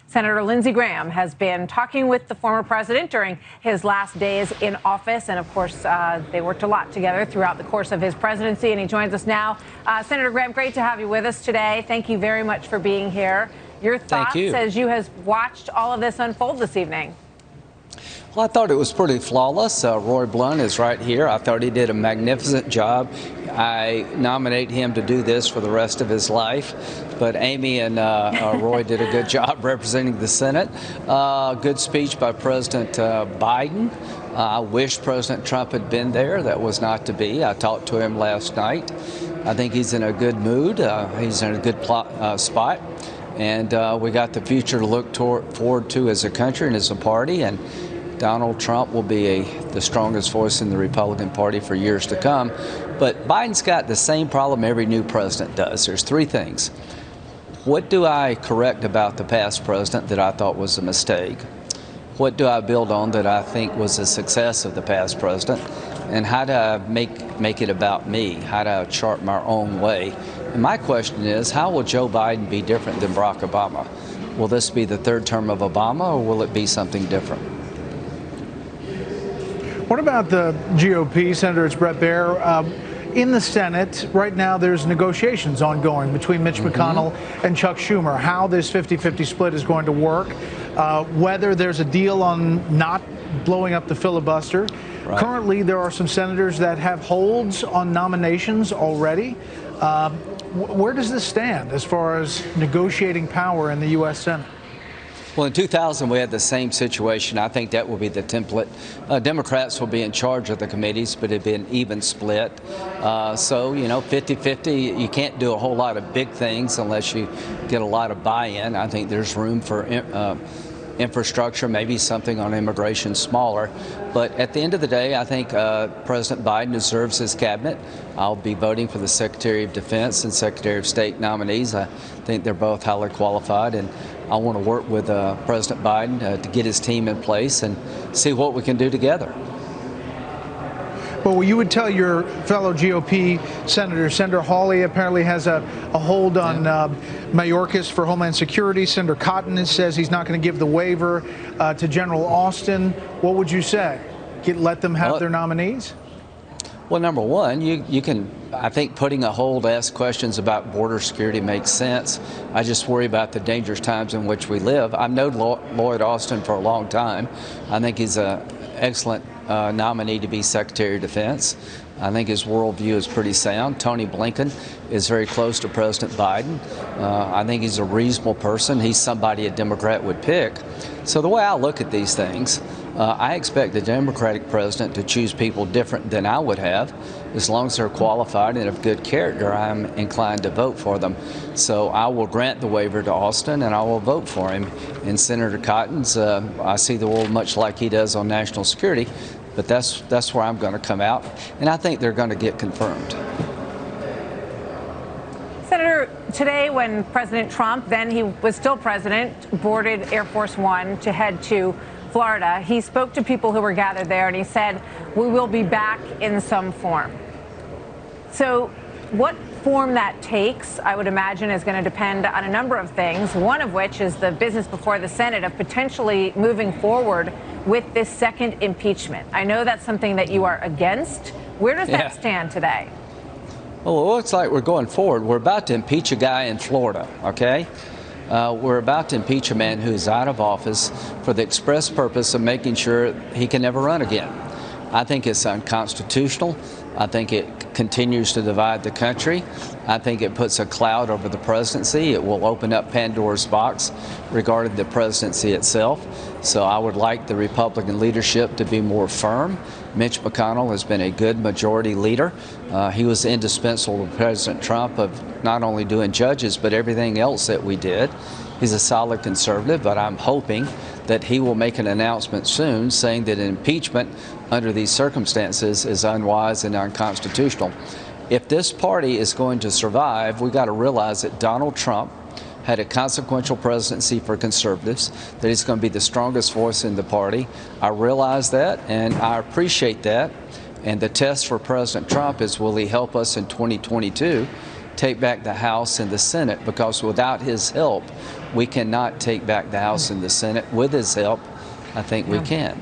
Senator Lindsey Graham has been talking with the former president during his last days in office. And of course, they worked a lot together throughout the course of his presidency. And he joins us now. Senator Graham, great to have you with us today. Thank you very much for being here. Your thoughts as you have watched all of this unfold this evening? Well, I thought it was pretty flawless. Roy Blunt is right here. I thought he did a magnificent job. I nominate him to do this for the rest of his life. But Amy and Roy did a good job representing the Senate. Good speech by President Biden. I wish President Trump had been there. That was not to be. I talked to him last night. I think he's in a good mood. He's in a good spot. And we got the future to look forward to as a country and as a party. And Donald Trump will be the strongest voice in the Republican Party for years to come. But Biden's got the same problem every new president does. There's three things. What do I correct about the past president that I thought was a mistake? What do I build on that I think was a success of the past president? And how do I make it about me? How do I chart my own way? And my question is, how will Joe Biden be different than Barack Obama? Will this be the third term of Obama, or will it be something different? What about the GOP? Senator, it's Bret Baier. In the Senate, right now, there's negotiations ongoing between Mitch McConnell and Chuck Schumer, how this 50-50 split is going to work, whether there's a deal on not blowing up the filibuster. Right. Currently, there are some senators that have holds on nominations already. Where does this stand as far as negotiating power in the U.S. Senate? Well, in 2000, we had the same situation. I think that will be the template. Democrats will be in charge of the committees, but it'd be an even split. So, 50-50, you can't do a whole lot of big things unless you get a lot of buy-in. I think there's room for infrastructure, maybe something on immigration smaller. But at the end of the day, I think President Biden deserves his cabinet. I'll be voting for the Secretary of Defense and Secretary of State nominees. I think they're both highly qualified, and I want to work with President Biden to get his team in place and see what we can do together. Well, you would tell your fellow GOP senators, Senator Hawley apparently has a hold on Mayorkas for Homeland Security. Senator Cotton says he's not going to give the waiver to General Austin. What would you say? Let them have their nominees? Well, number one, you can, I think putting a hold to ask questions about border security makes sense. I just worry about the dangerous times in which we live. I've known Lloyd Austin for a long time. I think he's an excellent nominee to be Secretary of Defense. I think his worldview is pretty sound. Tony Blinken is very close to President Biden. I think he's a reasonable person. He's somebody a Democrat would pick. So the way I look at these things, I expect the Democratic president to choose people different than I would have. As long as they're qualified and of good character, I'm inclined to vote for them. So I will grant the waiver to Austin, and I will vote for him. And Senator Cotton's, I see the world much like he does on national security, but that's where I'm going to come out, and I think they're going to get confirmed. Senator, today when President Trump, then he was still president, boarded Air Force One to head to Florida, he spoke to people who were gathered there, and he said, "We will be back in some form." So what form that takes, I would imagine, is going to depend on a number of things, one of which is the business before the Senate of potentially moving forward with this second impeachment. I know that's something that you are against. Where does that stand today? Well, it looks like we're going forward. We're about to impeach a guy in Florida, okay? We're about to impeach a man who's out of office for the express purpose of making sure he can never run again. I think it's unconstitutional. I think it continues to divide the country. I think it puts a cloud over the presidency. It will open up Pandora's box regarding the presidency itself. So I would like the Republican leadership to be more firm. Mitch McConnell has been a good majority leader. He was indispensable to President Trump of not only doing judges, but everything else that we did. He's a solid conservative, but I'm hoping that he will make an announcement soon saying that impeachment under these circumstances is unwise and unconstitutional. If this party is going to survive, we've got to realize that Donald Trump had a consequential presidency for conservatives, that he's going to be the strongest voice in the party. I realize that, and I appreciate that. And the test for President Trump is, will he help us in 2022 take back the House and the Senate? Because without his help, we cannot take back the House and the Senate. With his help, I think we can.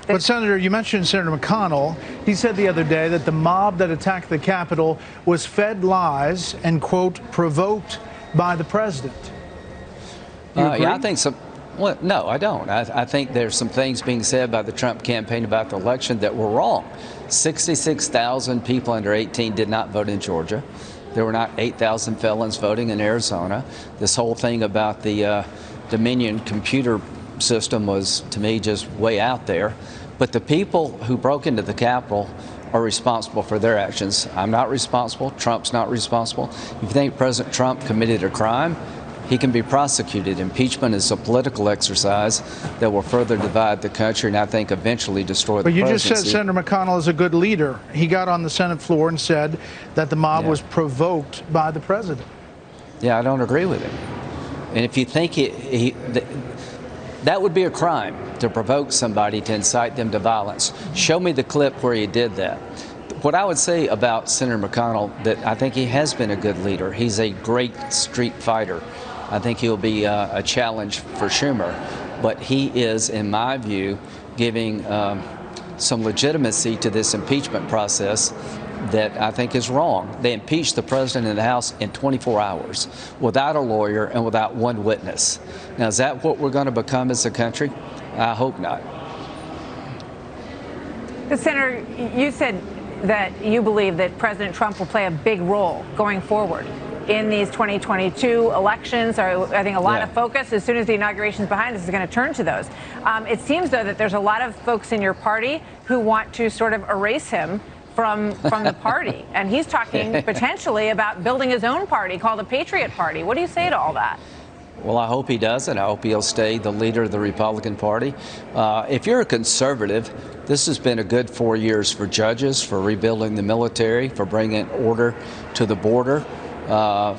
But Senator, you mentioned Senator McConnell. He said the other day that the mob that attacked the Capitol was fed lies and, quote, provoked by the president. Yeah, I think so. Well, no, I don't. I think there's some things being said by the Trump campaign about the election that were wrong. 66,000 people under 18 did not vote in Georgia. There were not 8,000 felons voting in Arizona. This whole thing about the Dominion computer system was, to me, just way out there. But the people who broke into the Capitol are responsible for their actions. I'm not responsible. Trump's not responsible. If you think President Trump committed a crime, he can be prosecuted. Impeachment is a political exercise that will further divide the country and I think eventually destroy the presidency. But you just said Senator McConnell is a good leader. He got on the Senate floor and said that the mob was provoked by the president. Yeah, I don't agree with him. And if you think that would be a crime, to provoke somebody, to incite them to violence. Show me the clip where he did that. What I would say about Senator McConnell, that I think he has been a good leader. He's a great street fighter. I think he'll be a challenge for Schumer. But he is, in my view, giving some legitimacy to this impeachment process that I think is wrong. They impeached the president of the House in 24 hours without a lawyer and without one witness. Now, is that what we're going to become as a country? I hope not. Senator, you said that you believe that President Trump will play a big role going forward in these 2022 elections. I think a lot of focus, as soon as the inauguration is behind us, is going to turn to those. It seems, though, that there's a lot of folks in your party who want to sort of erase him from the party. And he's talking potentially about building his own party called the Patriot Party. What do you say to all that? Well, I hope he does, and I hope he'll stay the leader of the Republican Party. If you're a conservative, this has been a good 4 years for judges, for rebuilding the military, for bringing order to the border,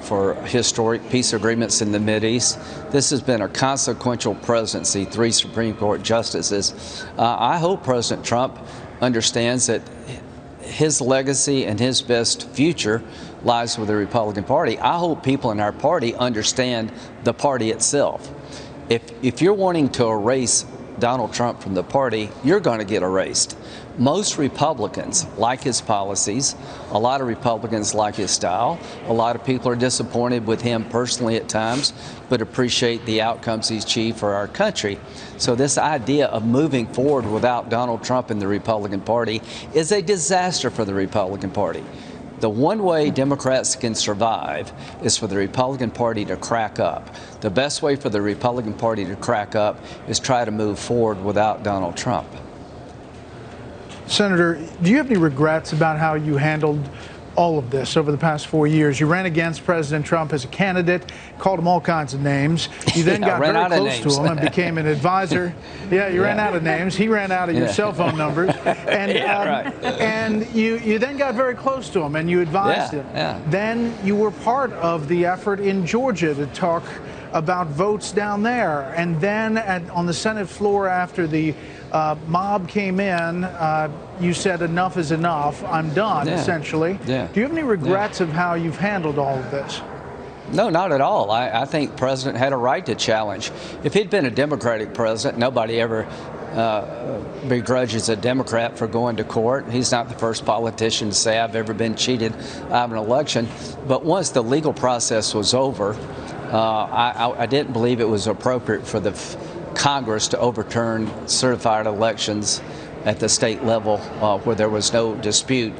for historic peace agreements in the Mideast. This has been a consequential presidency, 3 Supreme Court justices. I hope President Trump understands that his legacy and his best future lies with the Republican Party. I hope people in our party understand the party itself. If you're wanting to erase Donald Trump from the party, you're going to get erased. Most Republicans like his policies. A lot of Republicans like his style. A lot of people are disappointed with him personally at times, but appreciate the outcomes he's achieved for our country. So this idea of moving forward without Donald Trump in the Republican Party is a disaster for the Republican Party. The one way Democrats can survive is for the Republican Party to crack up. The best way for the Republican Party to crack up is try to move forward without Donald Trump. Senator, do you have any regrets about how you handled all of this over the past 4 years? You ran against President Trump as a candidate, called him all kinds of names. You then got very close to him and became an advisor. Yeah, you ran out of names. He ran out of your cell phone numbers. And, and you then got very close to him and you advised him. Then you were part of the effort in Georgia to talk about votes down there. And then on the Senate floor after the mob came in, you said enough is enough. I'm done, essentially. Do you have any regrets of how you've handled all of this? No, not at all. I think the president had a right to challenge. If he'd been a Democratic president, nobody ever begrudges a Democrat for going to court. He's not the first politician to say, I've ever been cheated out of an election. But once the legal process was over, I didn't believe it was appropriate for the Congress to overturn certified elections at the state level where there was no dispute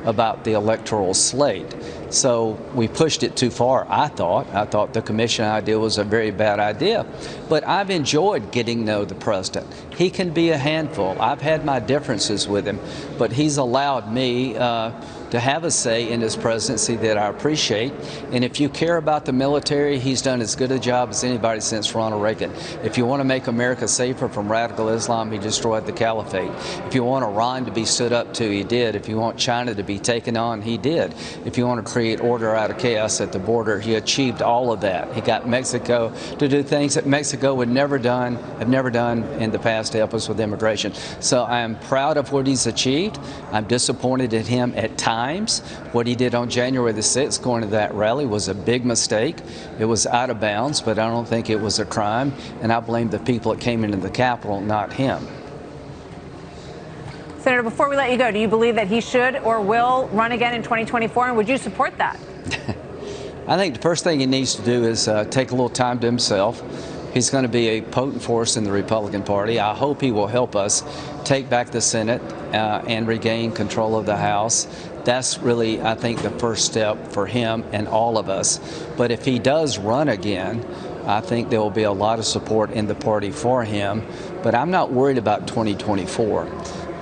about the electoral slate. So we pushed it too far, I thought. I thought the commission idea was a very bad idea. But I've enjoyed getting to know the president. He can be a handful. I've had my differences with him, but he's allowed me to have a say in his presidency that I appreciate. And if you care about the military, he's done as good a job as anybody since Ronald Reagan. If you want to make America safer from radical Islam, he destroyed the caliphate. If you want Iran to be stood up to, he did. If you want China to be taken on, he did. If you want to create order out of chaos at the border. He achieved all of that. He got Mexico to do things that Mexico would never have never done in the past to help us with immigration. So I am proud of what he's achieved. I'm disappointed at him at times. What he did on January the 6th, going to that rally, was a big mistake. It was out of bounds, but I don't think it was a crime, and I blame the people that came into the Capitol, not him. Senator, before we let you go, do you believe that he should or will run again in 2024, and would you support that? I think the first thing he needs to do is take a little time to himself. He's going to be a potent force in the Republican Party. I hope he will help us take back the Senate and regain control of the House. That's really, I think, the first step for him and all of us. But if he does run again, I think there will be a lot of support in the party for him. But I'm not worried about 2024.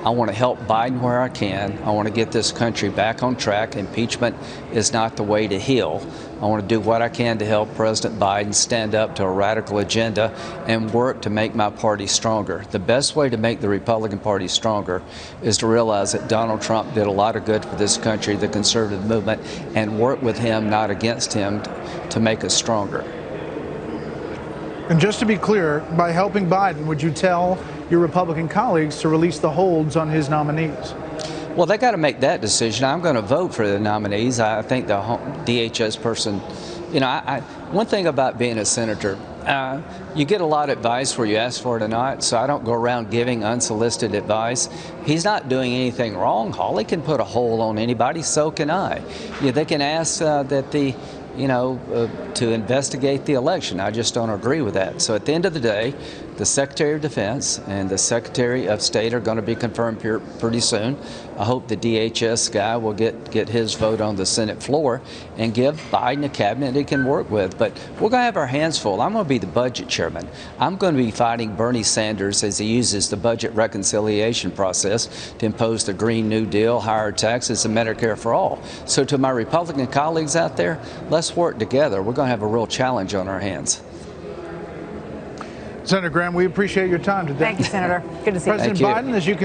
I want to help Biden where I can. I want to get this country back on track. Impeachment is not the way to heal. I want to do what I can to help President Biden stand up to a radical agenda and work to make my party stronger. The best way to make the Republican Party stronger is to realize that Donald Trump did a lot of good for this country, the conservative movement, and work with him, not against him, to make us stronger. And just to be clear, by helping Biden, would you tell your Republican colleagues to release the holds on his nominees? Well, they got to make that decision. I'm going to vote for the nominees. I think the DHS person, you know, one thing about being a senator, you get a lot of advice where you ask for it or not, so I don't go around giving unsolicited advice. He's not doing anything wrong. Hawley can put a hold on anybody, so can I. Yeah, they can ask to investigate the election. I just don't agree with that. So at the end of the day, the Secretary of Defense and the Secretary of State are going to be confirmed here pretty soon. I hope the DHS guy will get his vote on the Senate floor and give Biden a cabinet he can work with. But we're going to have our hands full. I'm going to be the budget chairman. I'm going to be fighting Bernie Sanders as he uses the budget reconciliation process to impose the Green New Deal, higher taxes, and Medicare for all. So to my Republican colleagues out there, let's work together. We're going to have a real challenge on our hands. Senator Graham, we appreciate your time today. Thank you, Senator. Good to see you. President Biden, as you can